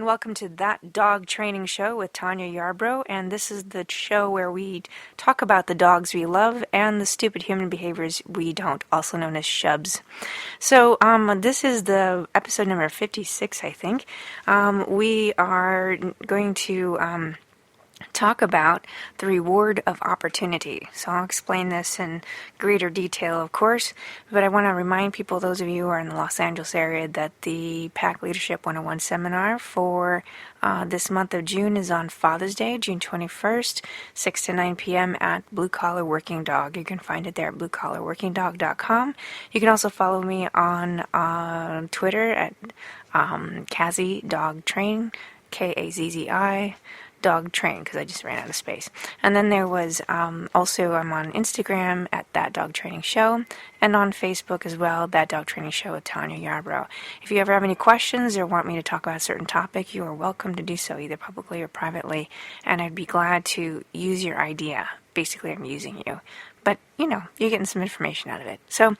welcome to That Dog Training Show with Tanya Yarbrough, and this is the show where we talk about the dogs we love and the stupid human behaviors we don't, also known as shubs. So, this is the episode number 56, I think. We are going to talk about the reward of opportunity. So I'll explain this in greater detail, of course, but I want to remind people, those of you who are in the Los Angeles area, that the Pack Leadership 101 seminar for this month of June is on Father's Day, June 21st, 6 to 9 p.m. at Blue Collar Working Dog. You can find it there at bluecollarworkingdog.com. You can also follow me on Twitter at Kazzy Dog Train, Kazzi Dog Train, because I just ran out of space. And then there was also, I'm on Instagram at That Dog Training Show, and on Facebook as well, That Dog Training Show with Tanya Yarbrough. If you ever have any questions or want me to talk about a certain topic, you are welcome to do so, either publicly or privately, and I'd be glad to use your idea. Basically, I'm using you. But, you're getting some information out of it. So,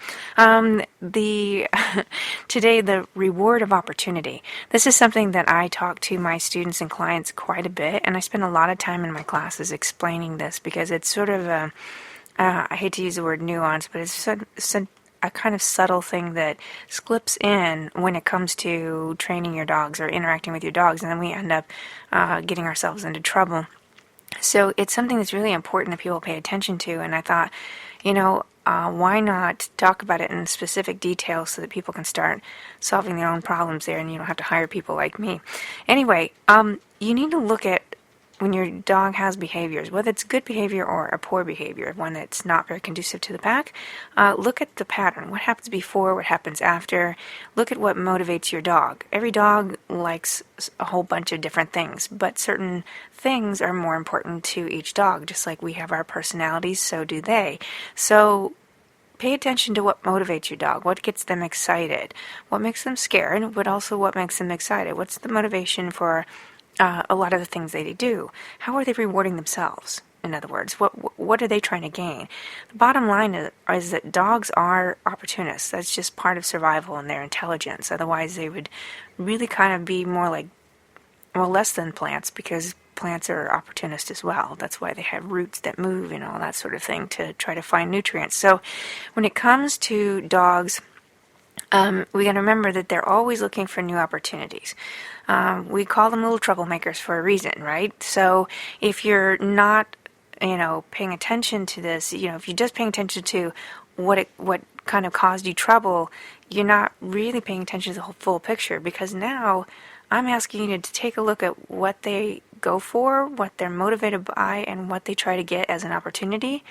today, the reward of opportunity. This is something that I talk to my students and clients quite a bit, and I spend a lot of time in my classes explaining this because it's sort of I hate to use the word nuance, but it's a kind of subtle thing that slips in when it comes to training your dogs or interacting with your dogs, and then we end up getting ourselves into trouble. So it's something that's really important that people pay attention to, and I thought, why not talk about it in specific detail so that people can start solving their own problems there and you don't have to hire people like me. Anyway, you need to look at when your dog has behaviors, whether it's good behavior or a poor behavior, one that's not very conducive to the pack. Look at the pattern. What happens before, what happens after. Look at what motivates your dog. Every dog likes a whole bunch of different things, but certain things are more important to each dog. Just like we have our personalities, so do they. So pay attention to what motivates your dog, what gets them excited, what makes them scared, but also what makes them excited. What's the motivation for a lot of the things they do? How are they rewarding themselves? In other words, what are they trying to gain? The bottom line is that dogs are opportunists. That's just part of survival and their intelligence. Otherwise, they would really kind of be more like, less than plants, because plants are opportunists as well. That's why they have roots that move and all that sort of thing to try to find nutrients. So when it comes to dogs, we got to remember that they're always looking for new opportunities. We call them little troublemakers for a reason, right? So if you're not, paying attention to this, if you're just paying attention to what kind of caused you trouble, you're not really paying attention to the whole full picture, because now I'm asking you to take a look at what they go for, what they're motivated by, and what they try to get as an opportunity,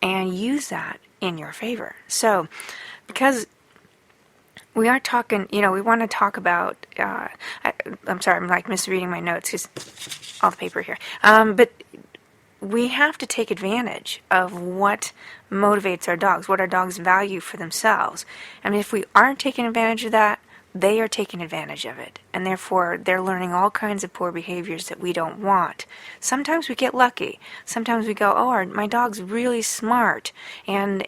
and use that in your favor. So, because we are talking, we want to talk about, I'm sorry, I'm like misreading my notes because all the paper here. But we have to take advantage of what motivates our dogs, what our dogs value for themselves. I mean, if we aren't taking advantage of that, they are taking advantage of it, and therefore they're learning all kinds of poor behaviors that we don't want. Sometimes we get lucky. Sometimes we go, my dog's really smart, and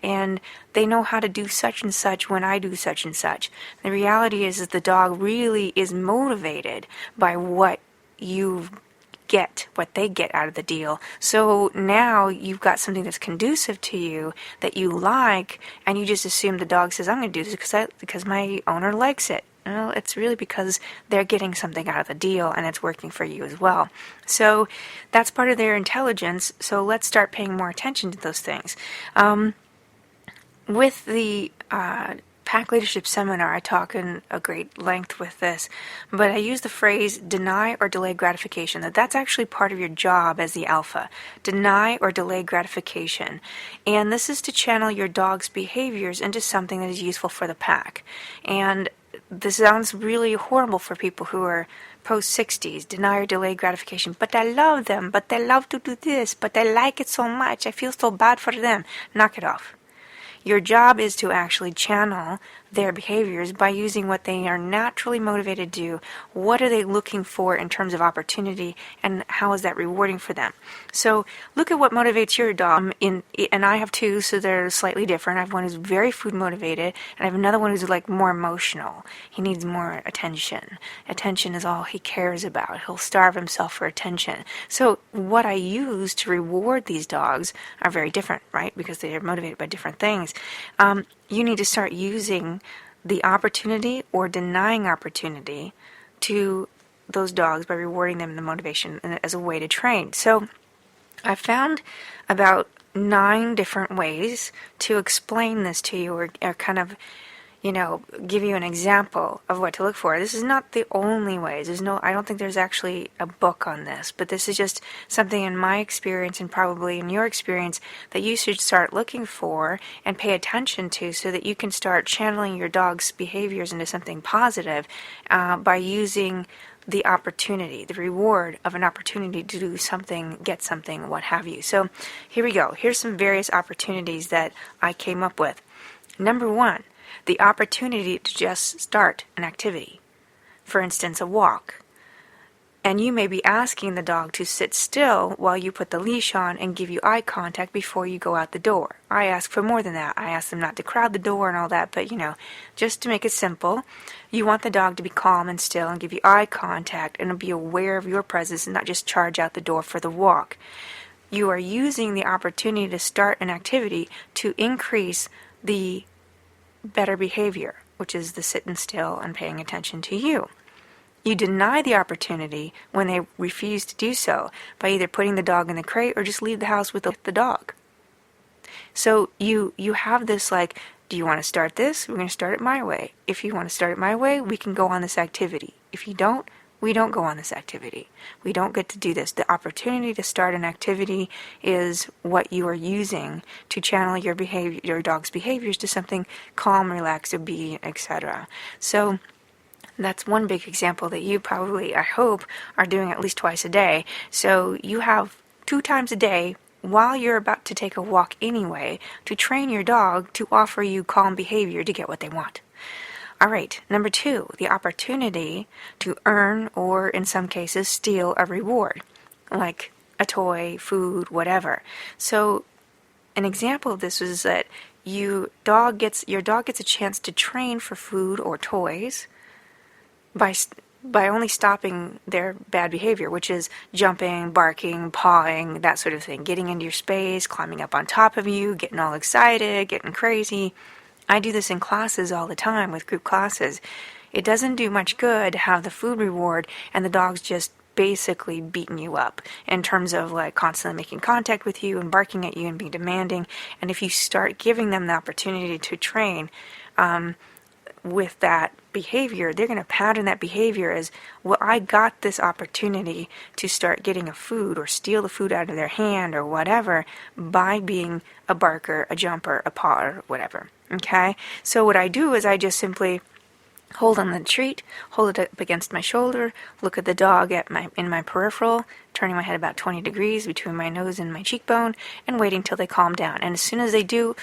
they know how to do such and such when I do such and such. The reality is that the dog really is motivated by what they get out of the deal. So now you've got something that's conducive to you that you like, and you just assume the dog says, I'm going to do this because my owner likes it. Well, it's really because they're getting something out of the deal, and it's working for you as well. So that's part of their intelligence, so let's start paying more attention to those things. With the Pack Leadership Seminar, I talk in a great length with this, but I use the phrase deny or delay gratification. That's actually part of your job as the alpha. Deny or delay gratification. And this is to channel your dog's behaviors into something that is useful for the pack. And this sounds really horrible for people who are post-60s, deny or delay gratification. But I love them, but they love to do this, but I like it so much, I feel so bad for them. Knock it off. Your job is to actually channel their behaviors by using what they are naturally motivated to do. What are they looking for in terms of opportunity, and how is that rewarding for them? So look at what motivates your dog. And I have two, so they're slightly different. I have one who's very food motivated, and I have another one who's like more emotional. He needs more attention. Attention is all he cares about. He'll starve himself for attention. So what I use to reward these dogs are very different, right? Because they are motivated by different things. You need to start using the opportunity or denying opportunity to those dogs by rewarding them the motivation as a way to train. So I found about 9 different ways to explain this to you, or kind of, give you an example of what to look for. This is not the only ways. I don't think there's actually a book on this, but this is just something in my experience, and probably in your experience, that you should start looking for and pay attention to, so that you can start channeling your dog's behaviors into something positive by using the opportunity, the reward of an opportunity to do something, get something, what have you. So here we go. Here's some various opportunities that I came up with. Number 1, the opportunity to just start an activity. For instance, a walk. And you may be asking the dog to sit still while you put the leash on and give you eye contact before you go out the door. I ask for more than that. I ask them not to crowd the door and all that, but just to make it simple, you want the dog to be calm and still and give you eye contact and be aware of your presence and not just charge out the door for the walk. You are using the opportunity to start an activity to increase the better behavior, which is the sitting still and paying attention to you. You deny the opportunity when they refuse to do so by either putting the dog in the crate or just leave the house with the dog. So you have this like, do you want to start this? We're going to start it my way. If you want to start it my way, we can go on this activity. If you don't, we don't go on this activity. We don't get to do this. The opportunity to start an activity is what you are using to channel your behavior, your dog's behaviors to something calm, relaxed, obedient, etc. So that's one big example that you probably, I hope, are doing at least twice a day. So you have 2 times a day while you're about to take a walk anyway to train your dog to offer you calm behavior to get what they want. All right, number 2, the opportunity to earn or in some cases steal a reward, like a toy, food, whatever. So an example of this is that your dog gets a chance to train for food or toys by only stopping their bad behavior, which is jumping, barking, pawing, that sort of thing, getting into your space, climbing up on top of you, getting all excited, getting crazy. I do this in classes all the time with group classes. It doesn't do much good to have the food reward and the dog's just basically beating you up in terms of like constantly making contact with you and barking at you and being demanding. And if you start giving them the opportunity to train with that behavior, they're going to pattern that behavior as, well, I got this opportunity to start getting a food or steal the food out of their hand or whatever by being a barker, a jumper, a pawer, whatever. Okay? So what I do is I just simply hold on the treat, hold it up against my shoulder, look at the dog in my peripheral, turning my head about 20 degrees between my nose and my cheekbone, and waiting till they calm down. And as soon as they do,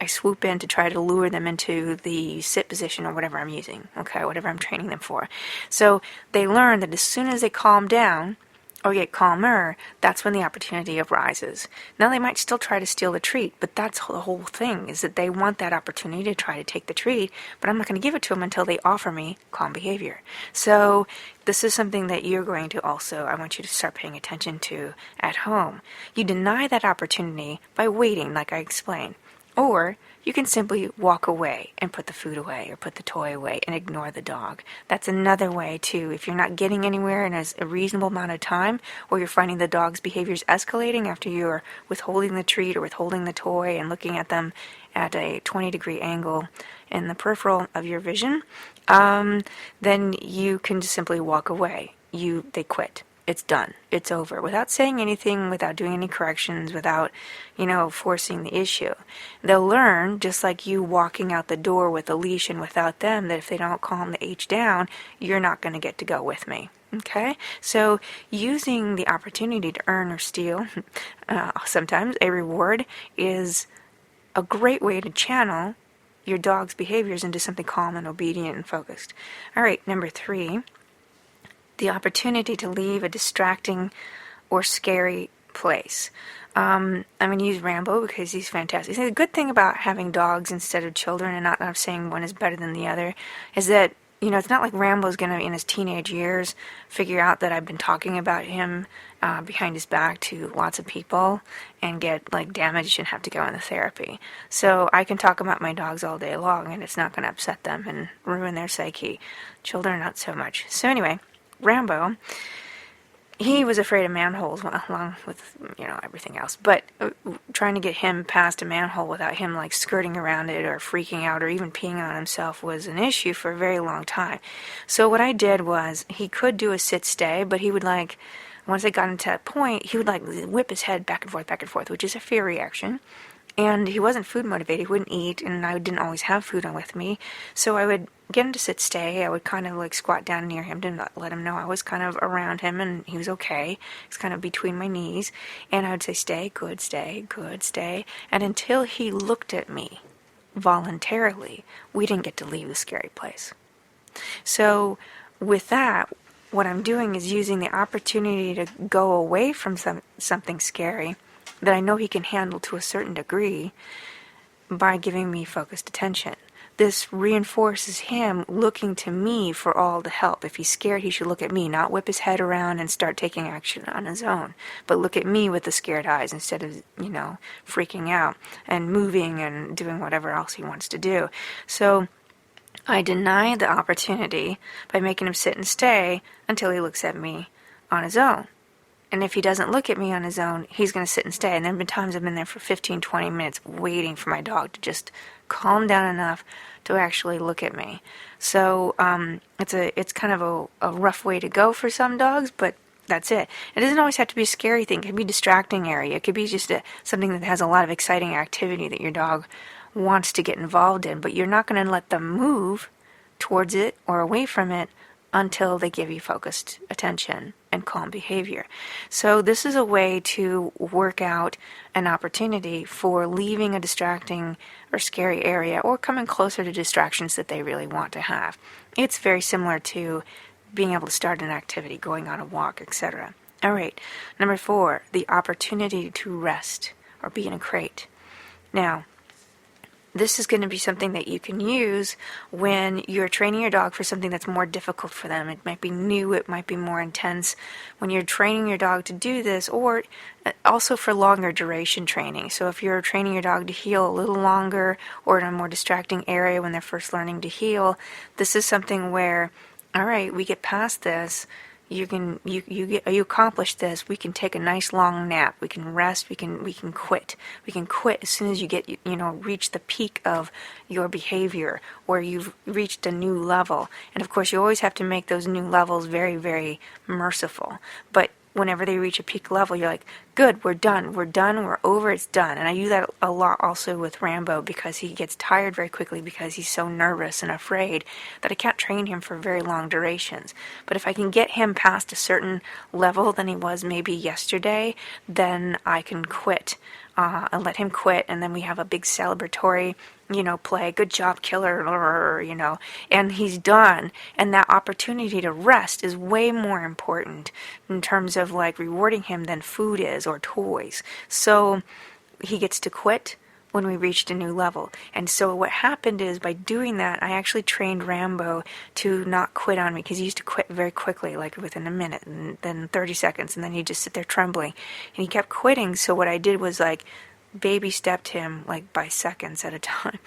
I swoop in to try to lure them into the sit position or whatever I'm using, okay, whatever I'm training them for. So they learn that as soon as they calm down, or get calmer, that's when the opportunity arises. Now they might still try to steal the treat, but that's the whole thing, is that they want that opportunity to try to take the treat, but I'm not going to give it to them until they offer me calm behavior. So this is something that you're going to also, I want you to start paying attention to at home. You deny that opportunity by waiting, like I explained. Or you can simply walk away and put the food away or put the toy away and ignore the dog. That's another way too. If you're not getting anywhere in a reasonable amount of time, or you're finding the dog's behaviors escalating after you're withholding the treat or withholding the toy and looking at them at a 20-degree angle in the peripheral of your vision, then you can just simply walk away. They quit. It's done. It's over. Without saying anything, without doing any corrections, without, forcing the issue. They'll learn, just like you walking out the door with a leash and without them, that if they don't calm the H down, you're not going to get to go with me. Okay? So using the opportunity to earn or steal, sometimes a reward, is a great way to channel your dog's behaviors into something calm and obedient and focused. All right, number 3, the opportunity to leave a distracting or scary place. I'm going to use Rambo because he's fantastic. The good thing about having dogs instead of children, and not saying one is better than the other, is that, it's not like Rambo's going to, in his teenage years, figure out that I've been talking about him behind his back to lots of people and get, damaged and have to go into therapy. So I can talk about my dogs all day long, and it's not going to upset them and ruin their psyche. Children, not so much. So anyway, Rambo, he was afraid of manholes along with, everything else. But trying to get him past a manhole without him, skirting around it or freaking out or even peeing on himself was an issue for a very long time. So what I did was, he could do a sit-stay, but he would, once I got into that point, he would, whip his head back and forth, which is a fear reaction. And he wasn't food motivated, he wouldn't eat, and I didn't always have food on with me. So I would get him to sit stay, I would kind of squat down near him to let him know I was kind of around him and he was okay. He's kind of between my knees. And I would say, stay, good, stay, good, stay. And until he looked at me voluntarily, we didn't get to leave the scary place. So with that, what I'm doing is using the opportunity to go away from something scary that I know he can handle to a certain degree by giving me focused attention. This reinforces him looking to me for all the help. If he's scared, he should look at me, not whip his head around and start taking action on his own, but look at me with the scared eyes instead of, freaking out and moving and doing whatever else he wants to do. So I deny the opportunity by making him sit and stay until he looks at me on his own. And if he doesn't look at me on his own, he's going to sit and stay. And there have been times I've been there for 15, 20 minutes waiting for my dog to just calm down enough to actually look at me. So it's kind of a rough way to go for some dogs, but that's it. It doesn't always have to be a scary thing. It could be a distracting area. It could be just something that has a lot of exciting activity that your dog wants to get involved in, but you're not going to let them move towards it or away from it until they give you focused attention and calm behavior. So this is a way to work out an opportunity for leaving a distracting or scary area or coming closer to distractions that they really want to have. It's very similar to being able to start an activity, going on a walk, etc. All right, number 4, the opportunity to rest or be in a crate. Now, this is going to be something that you can use when you're training your dog for something that's more difficult for them. It might be new, it might be more intense. When you're training your dog to do this, or also for longer duration training. So if you're training your dog to heel a little longer or in a more distracting area when they're first learning to heel, this is something where, all right, we get past this. You accomplish this. We can take a nice long nap. We can rest. We can quit. We can quit as soon as you get reach the peak of your behavior, or you've reached a new level. And of course, you always have to make those new levels very, very merciful. But whenever they reach a peak level, you're like, good, we're done, we're over, it's done. And I do that a lot also with Rambo because he gets tired very quickly because he's so nervous and afraid that I can't train him for very long durations. But if I can get him past a certain level than he was maybe yesterday, then I can quit. And let him quit, and then we have a big celebratory, play, good job, killer, and he's done. And that opportunity to rest is way more important in terms of rewarding him than food is or toys. So he gets to quit when we reached a new level. And so what happened is, by doing that, I actually trained Rambo to not quit on me, because he used to quit very quickly, within a minute, and then 30 seconds, and then he'd just sit there trembling. And he kept quitting, so what I did was, baby stepped him, by seconds at a time.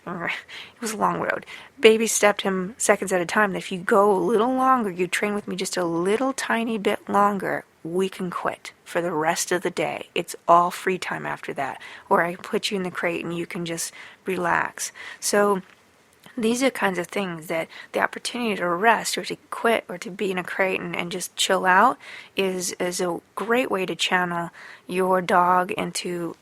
It was a long road. Baby stepped him seconds at a time. If you go a little longer, you train with me just a little tiny bit longer, we can quit for the rest of the day. It's all free time after that. Or I put you in the crate and you can just relax. So these are kinds of things that the opportunity to rest or to quit or to be in a crate and just chill out is a great way to channel your dog into